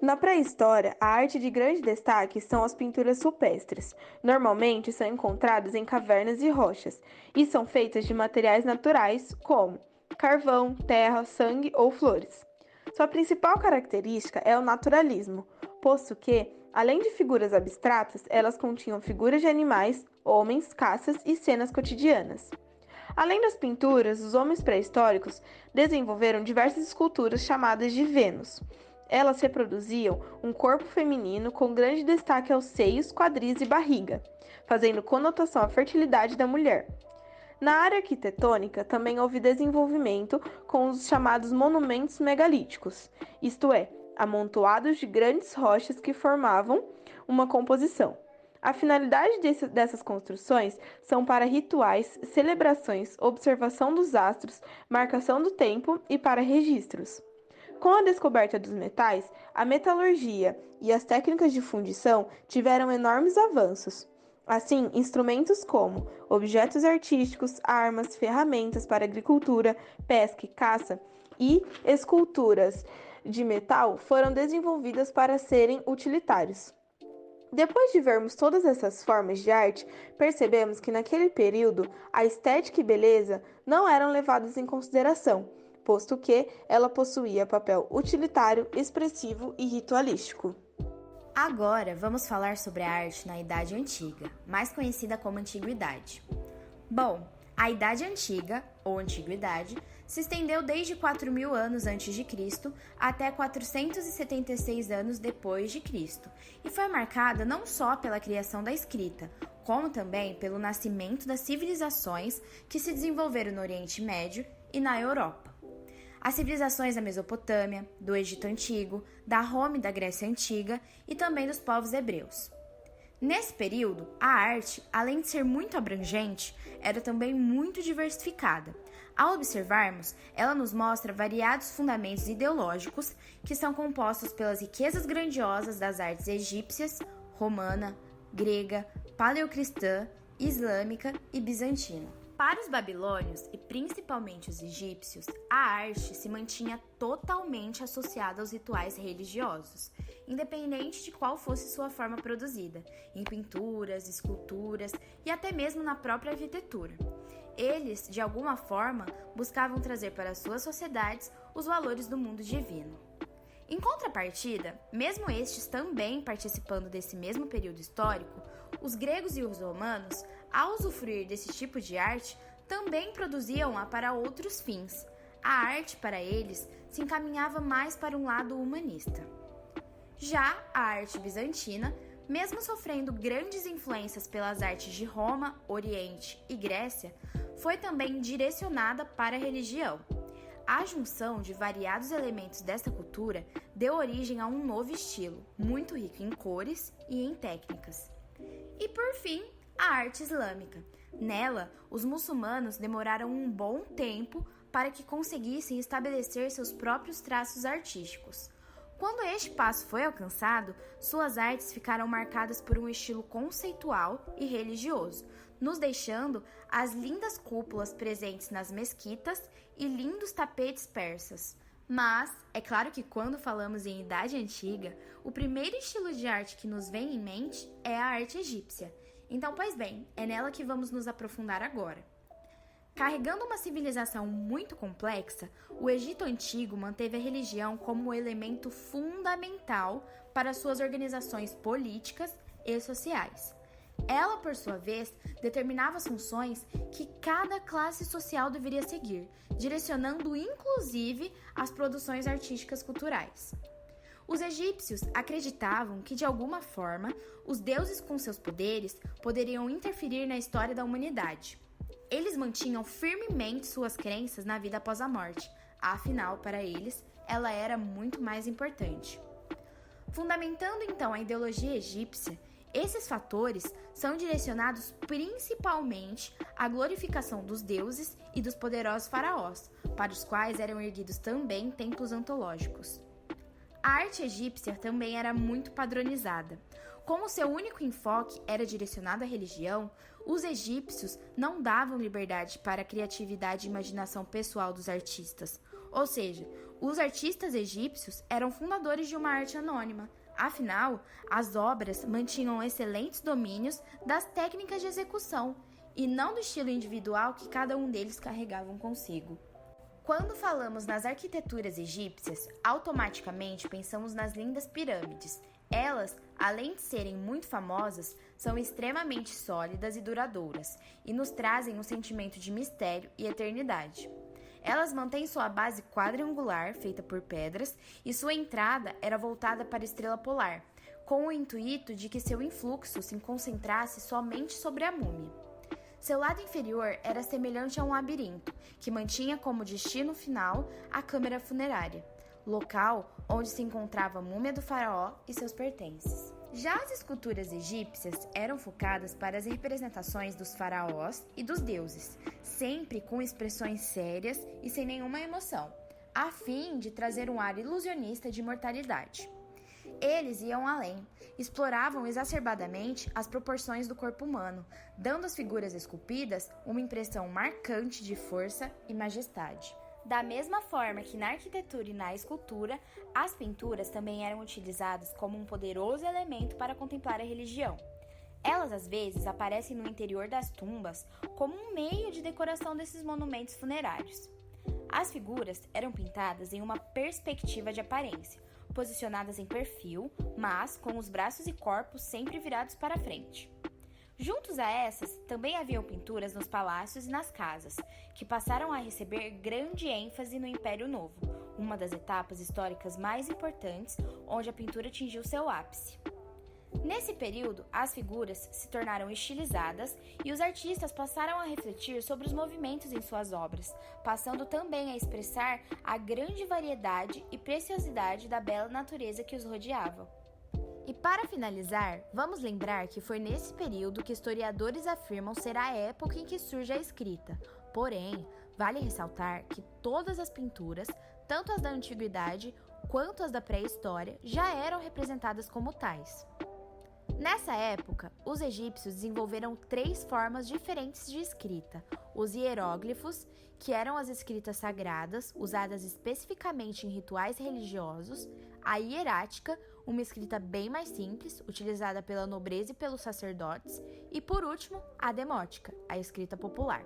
Na pré-história, a arte de grande destaque são as pinturas rupestres. Normalmente são encontradas em cavernas e rochas, e são feitas de materiais naturais como carvão, terra, sangue ou flores. Sua principal característica é o naturalismo, posto que, além de figuras abstratas, elas continham figuras de animais, homens, caças e cenas cotidianas. Além das pinturas, os homens pré-históricos desenvolveram diversas esculturas chamadas de Vênus. Elas reproduziam um corpo feminino com grande destaque aos seios, quadris e barriga, fazendo conotação à fertilidade da mulher. Na área arquitetônica, também houve desenvolvimento com os chamados monumentos megalíticos, isto é, amontoados de grandes rochas que formavam uma composição. A finalidade dessas construções são para rituais, celebrações, observação dos astros, marcação do tempo e para registros. Com a descoberta dos metais, a metalurgia e as técnicas de fundição tiveram enormes avanços. Assim, instrumentos como objetos artísticos, armas, ferramentas para agricultura, pesca e caça e esculturas de metal foram desenvolvidas para serem utilitários. Depois de vermos todas essas formas de arte, percebemos que naquele período a estética e beleza não eram levadas em consideração, posto que ela possuía papel utilitário, expressivo e ritualístico. Agora vamos falar sobre a arte na Idade Antiga, mais conhecida como Antiguidade. Bom, a Idade Antiga, ou Antiguidade, se estendeu desde 4.000 anos antes de Cristo até 476 anos depois de Cristo, e foi marcada não só pela criação da escrita, como também pelo nascimento das civilizações que se desenvolveram no Oriente Médio e na Europa. As civilizações da Mesopotâmia, do Egito Antigo, da Roma e da Grécia Antiga e também dos povos hebreus. Nesse período, a arte, além de ser muito abrangente, era também muito diversificada. Ao observarmos, ela nos mostra variados fundamentos ideológicos que são compostos pelas riquezas grandiosas das artes egípcias, romana, grega, paleocristã, islâmica e bizantina. Para os babilônios e principalmente os egípcios, a arte se mantinha totalmente associada aos rituais religiosos, independente de qual fosse sua forma produzida, em pinturas, esculturas e até mesmo na própria arquitetura. Eles, de alguma forma, buscavam trazer para suas sociedades os valores do mundo divino. Em contrapartida, mesmo estes também participando desse mesmo período histórico, os gregos e os romanos, ao usufruir desse tipo de arte, também produziam-a para outros fins. A arte, para eles, se encaminhava mais para um lado humanista. Já a arte bizantina, mesmo sofrendo grandes influências pelas artes de Roma, Oriente e Grécia, foi também direcionada para a religião. A junção de variados elementos desta cultura deu origem a um novo estilo, muito rico em cores e em técnicas. E por fim, a arte islâmica. Nela, os muçulmanos demoraram um bom tempo para que conseguissem estabelecer seus próprios traços artísticos. Quando este passo foi alcançado, suas artes ficaram marcadas por um estilo conceitual e religioso, nos deixando as lindas cúpulas presentes nas mesquitas e lindos tapetes persas. Mas, é claro que quando falamos em Idade Antiga, o primeiro estilo de arte que nos vem em mente é a arte egípcia. Então, pois bem, é nela que vamos nos aprofundar agora. Carregando uma civilização muito complexa, o Egito Antigo manteve a religião como um elemento fundamental para suas organizações políticas e sociais. Ela, por sua vez, determinava as funções que cada classe social deveria seguir, direcionando inclusive as produções artísticas culturais. Os egípcios acreditavam que, de alguma forma, os deuses com seus poderes poderiam interferir na história da humanidade. Eles mantinham firmemente suas crenças na vida após a morte, afinal, para eles, ela era muito mais importante. Fundamentando então a ideologia egípcia, esses fatores são direcionados principalmente à glorificação dos deuses e dos poderosos faraós, para os quais eram erguidos também templos antológicos. A arte egípcia também era muito padronizada. Como seu único enfoque era direcionado à religião, os egípcios não davam liberdade para a criatividade e imaginação pessoal dos artistas. Ou seja, os artistas egípcios eram fundadores de uma arte anônima. Afinal, as obras mantinham excelentes domínios das técnicas de execução e não do estilo individual que cada um deles carregavam consigo. Quando falamos nas arquiteturas egípcias, automaticamente pensamos nas lindas pirâmides. Elas, além de serem muito famosas, são extremamente sólidas e duradouras e nos trazem um sentimento de mistério e eternidade. Elas mantêm sua base quadrangular, feita por pedras, e sua entrada era voltada para a estrela polar, com o intuito de que seu influxo se concentrasse somente sobre a múmia. Seu lado inferior era semelhante a um labirinto, que mantinha como destino final a câmara funerária, local onde se encontrava a múmia do faraó e seus pertences. Já as esculturas egípcias eram focadas para as representações dos faraós e dos deuses, sempre com expressões sérias e sem nenhuma emoção, a fim de trazer um ar ilusionista de imortalidade. Eles iam além, exploravam exacerbadamente as proporções do corpo humano, dando às figuras esculpidas uma impressão marcante de força e majestade. Da mesma forma que na arquitetura e na escultura, as pinturas também eram utilizadas como um poderoso elemento para contemplar a religião. Elas às vezes aparecem no interior das tumbas como um meio de decoração desses monumentos funerários. As figuras eram pintadas em uma perspectiva de aparência, posicionadas em perfil, mas com os braços e corpos sempre virados para frente. Juntos a essas, também haviam pinturas nos palácios e nas casas, que passaram a receber grande ênfase no Império Novo, uma das etapas históricas mais importantes onde a pintura atingiu seu ápice. Nesse período, as figuras se tornaram estilizadas e os artistas passaram a refletir sobre os movimentos em suas obras, passando também a expressar a grande variedade e preciosidade da bela natureza que os rodeava. E para finalizar, vamos lembrar que foi nesse período que historiadores afirmam ser a época em que surge a escrita. Porém, vale ressaltar que todas as pinturas, tanto as da antiguidade quanto as da pré-história, já eram representadas como tais. Nessa época, os egípcios desenvolveram 3 formas diferentes de escrita: os hieróglifos, que eram as escritas sagradas, usadas especificamente em rituais religiosos; a hierática, uma escrita bem mais simples, utilizada pela nobreza e pelos sacerdotes; e, por último, a demótica, a escrita popular.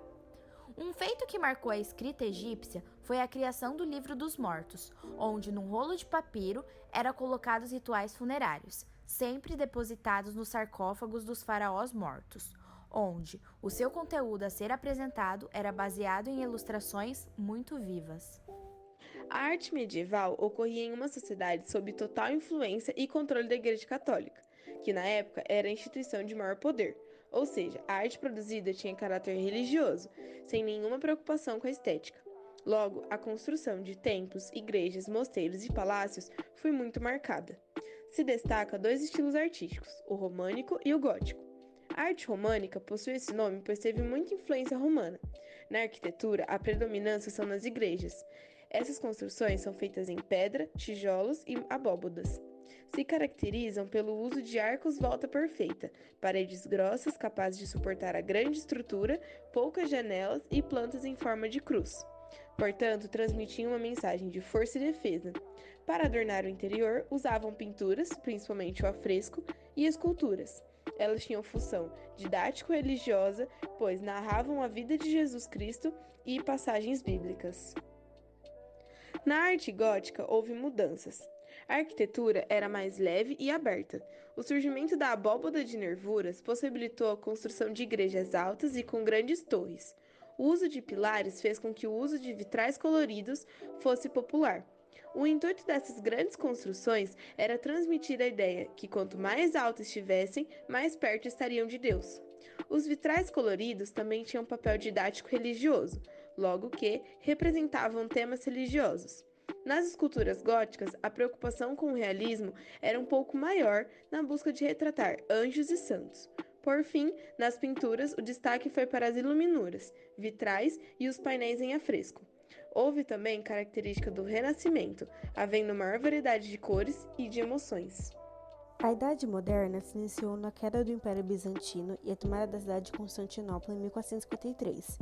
Um feito que marcou a escrita egípcia foi a criação do Livro dos Mortos, onde, num rolo de papiro, eram colocados rituais funerários, sempre depositados nos sarcófagos dos faraós mortos, onde o seu conteúdo a ser apresentado era baseado em ilustrações muito vivas. A arte medieval ocorria em uma sociedade sob total influência e controle da Igreja Católica, que na época era a instituição de maior poder, ou seja, a arte produzida tinha caráter religioso, sem nenhuma preocupação com a estética. Logo, a construção de templos, igrejas, mosteiros e palácios foi muito marcada. Se destaca 2 estilos artísticos, o românico e o gótico. A arte românica possui esse nome pois teve muita influência romana. Na arquitetura, a predominância são nas igrejas. Essas construções são feitas em pedra, tijolos e abóbadas. Se caracterizam pelo uso de arcos volta perfeita, paredes grossas capazes de suportar a grande estrutura, poucas janelas e plantas em forma de cruz. Portanto, transmitiam uma mensagem de força e defesa. Para adornar o interior, usavam pinturas, principalmente o afresco, e esculturas. Elas tinham função didático-religiosa, pois narravam a vida de Jesus Cristo e passagens bíblicas. Na arte gótica houve mudanças. A arquitetura era mais leve e aberta. O surgimento da abóbada de nervuras possibilitou a construção de igrejas altas e com grandes torres. O uso de pilares fez com que o uso de vitrais coloridos fosse popular. O intuito dessas grandes construções era transmitir a ideia que quanto mais altas estivessem, mais perto estariam de Deus. Os vitrais coloridos também tinham um papel didático religioso, logo que representavam temas religiosos. Nas esculturas góticas, a preocupação com o realismo era um pouco maior na busca de retratar anjos e santos. Por fim, nas pinturas, o destaque foi para as iluminuras, vitrais e os painéis em afresco. Houve também característica do Renascimento, havendo maior variedade de cores e de emoções. A Idade Moderna se iniciou na queda do Império Bizantino e a tomada da cidade de Constantinopla em 1453.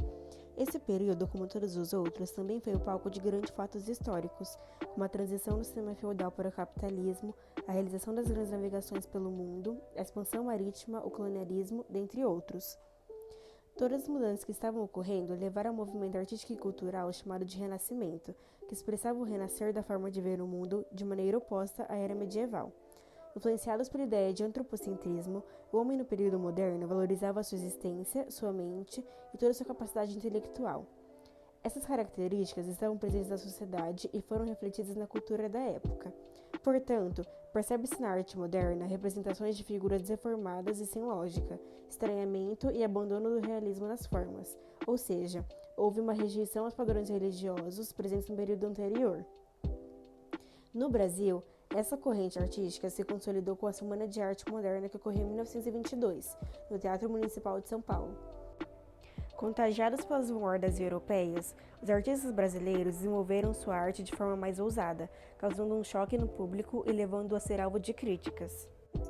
Esse período, como todos os outros, também foi o palco de grandes fatos históricos, como a transição do sistema feudal para o capitalismo, a realização das grandes navegações pelo mundo, a expansão marítima, o colonialismo, dentre outros. Todas as mudanças que estavam ocorrendo levaram ao movimento artístico e cultural chamado de Renascimento, que expressava o renascer da forma de ver o mundo de maneira oposta à era medieval. Influenciados pela ideia de antropocentrismo, o homem no período moderno valorizava sua existência, sua mente e toda sua capacidade intelectual. Essas características estavam presentes na sociedade e foram refletidas na cultura da época. Portanto, percebe-se na arte moderna representações de figuras deformadas e sem lógica, estranhamento e abandono do realismo nas formas, ou seja, houve uma rejeição aos padrões religiosos presentes no período anterior. No Brasil, essa corrente artística se consolidou com a Semana de Arte Moderna que ocorreu em 1922, no Teatro Municipal de São Paulo. Contagiados pelas vanguardas europeias, os artistas brasileiros desenvolveram sua arte de forma mais ousada, causando um choque no público e levando-o a ser alvo de críticas.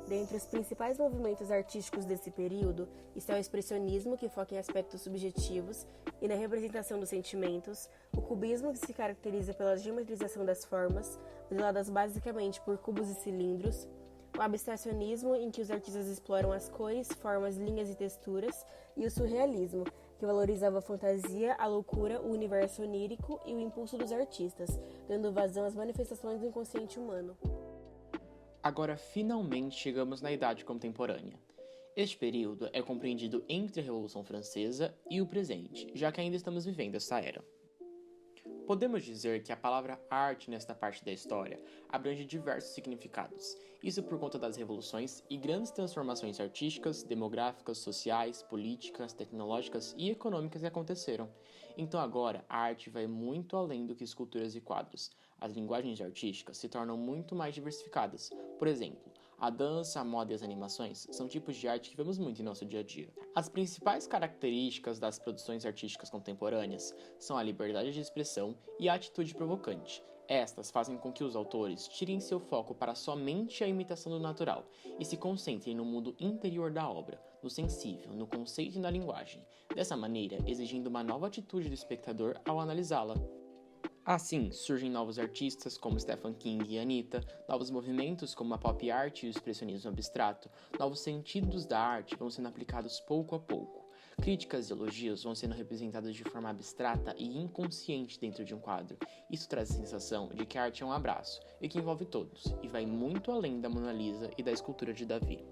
Dentre os principais movimentos artísticos desse período está o expressionismo, que foca em aspectos subjetivos e na representação dos sentimentos, o cubismo, que se caracteriza pela geometrização das formas, modeladas basicamente por cubos e cilindros, o abstracionismo, em que os artistas exploram as cores, formas, linhas e texturas, e o surrealismo, que valorizava a fantasia, a loucura, o universo onírico e o impulso dos artistas, dando vazão às manifestações do inconsciente humano. Agora, finalmente, chegamos na Idade Contemporânea. Este período é compreendido entre a Revolução Francesa e o presente, já que ainda estamos vivendo essa era. Podemos dizer que a palavra arte nesta parte da história abrange diversos significados, isso por conta das revoluções e grandes transformações artísticas, demográficas, sociais, políticas, tecnológicas e econômicas que aconteceram. Então agora, a arte vai muito além do que esculturas e quadros. As linguagens artísticas se tornam muito mais diversificadas. Por exemplo, a dança, a moda e as animações são tipos de arte que vemos muito em nosso dia a dia. As principais características das produções artísticas contemporâneas são a liberdade de expressão e a atitude provocante. Estas fazem com que os autores tirem seu foco para somente a imitação do natural e se concentrem no mundo interior da obra, no sensível, no conceito e na linguagem, dessa maneira exigindo uma nova atitude do espectador ao analisá-la. Assim, surgem novos artistas como Stephen King e Anitta, novos movimentos como a pop art e o expressionismo abstrato, novos sentidos da arte vão sendo aplicados pouco a pouco. Críticas e elogios vão sendo representados de forma abstrata e inconsciente dentro de um quadro. Isso traz a sensação de que a arte é um abraço, e que envolve todos, e vai muito além da Mona Lisa e da escultura de Davi.